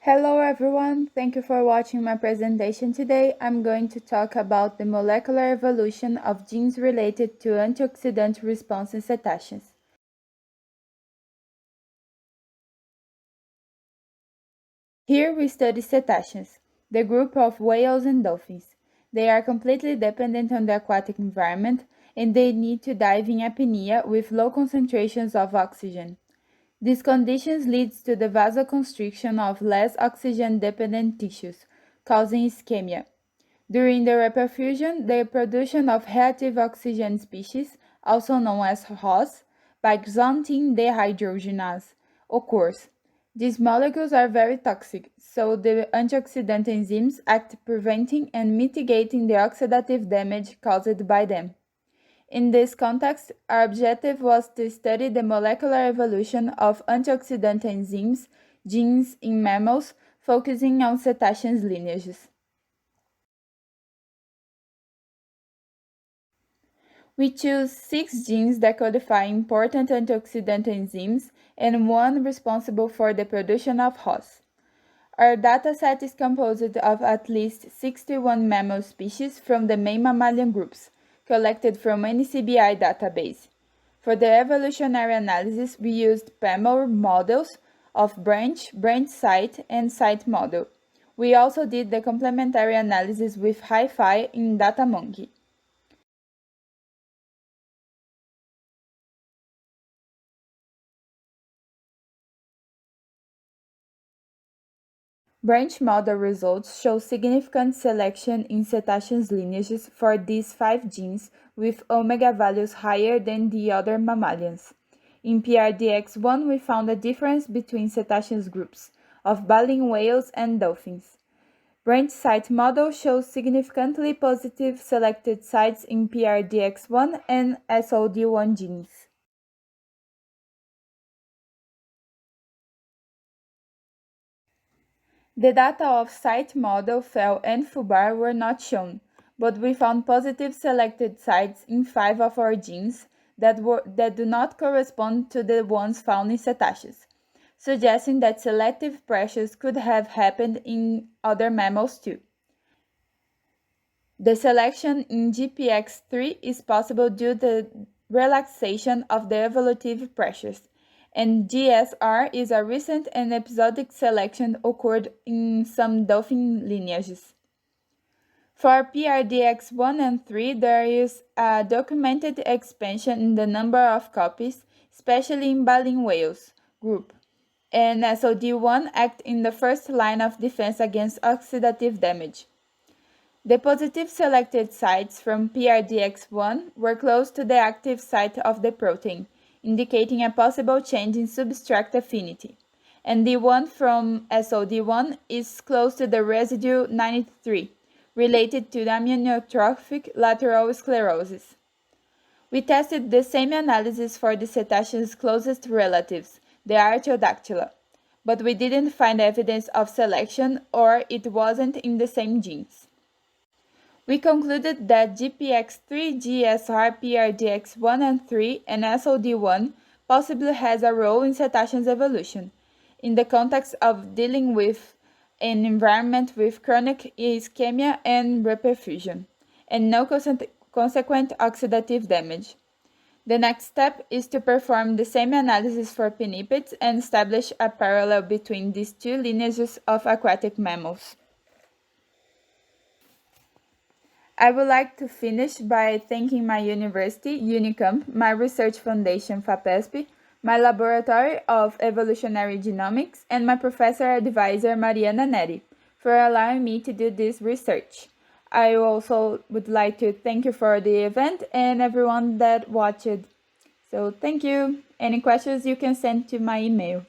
Hello everyone, thank you for watching my presentation today. I'm going to talk about the molecular evolution of genes related to antioxidant response in cetaceans. Here we study cetaceans, the group of whales and dolphins. They are completely dependent on the aquatic environment and they need to dive in apnea with low concentrations of oxygen. These conditions lead to the vasoconstriction of less oxygen-dependent tissues, causing ischemia. During the reperfusion, the production of reactive oxygen species, also known as ROS, by xanthine dehydrogenase, occurs. These molecules are very toxic, so the antioxidant enzymes act preventing and mitigating the oxidative damage caused by them. In this context, our objective was to study the molecular evolution of antioxidant enzymes, genes in mammals, focusing on cetaceans lineages. We choose 6 genes that codify important antioxidant enzymes and 1 responsible for the production of ROS. Our dataset is composed of at least 61 mammal species from the main mammalian groups, collected from NCBI database. For the evolutionary analysis, we used PAMOR models of branch site, and site model. We also did the complementary analysis with HiFi in DataMonkey. Branch model results show significant selection in cetaceans lineages for these 5 genes with omega values higher than the other mammalians. In PRDX1, we found a difference between cetaceans groups of baleen whales and dolphins. Branch site model shows significantly positive selected sites in PRDX1 and SOD1 genes. The data of site model, FEL, and FUBAR were not shown, but we found positive selected sites in 5 of our genes that do not correspond to the ones found in cetaceans, suggesting that selective pressures could have happened in other mammals too. The selection in GPX3 is possible due to the relaxation of the evolutive pressures, and GSR is a recent and episodic selection occurred in some dolphin lineages. For PRDX1 and 3, there is a documented expansion in the number of copies, especially in baleen whales group, and SOD1 act in the first line of defense against oxidative damage. The positive selected sites from PRDX1 were close to the active site of the protein, indicating a possible change in substrate affinity, and the one from SOD1 is close to the residue 93, related to amyotrophic lateral sclerosis. We tested the same analysis for the cetaceans' closest relatives, the Artiodactyla, but we didn't find evidence of selection or it wasn't in the same genes. We concluded that GPX3, GSR, PRDX1 and 3, and SOD1 possibly has a role in cetaceans evolution, in the context of dealing with an environment with chronic ischemia and reperfusion, and no consequent oxidative damage. The next step is to perform the same analysis for pinnipeds and establish a parallel between these 2 lineages of aquatic mammals. I would like to finish by thanking my university, Unicamp, my research foundation, FAPESP, my laboratory of evolutionary genomics, and my professor advisor, Mariana Nery, for allowing me to do this research. I also would like to thank you for the event and everyone that watched. So thank you. Any questions you can send to my email.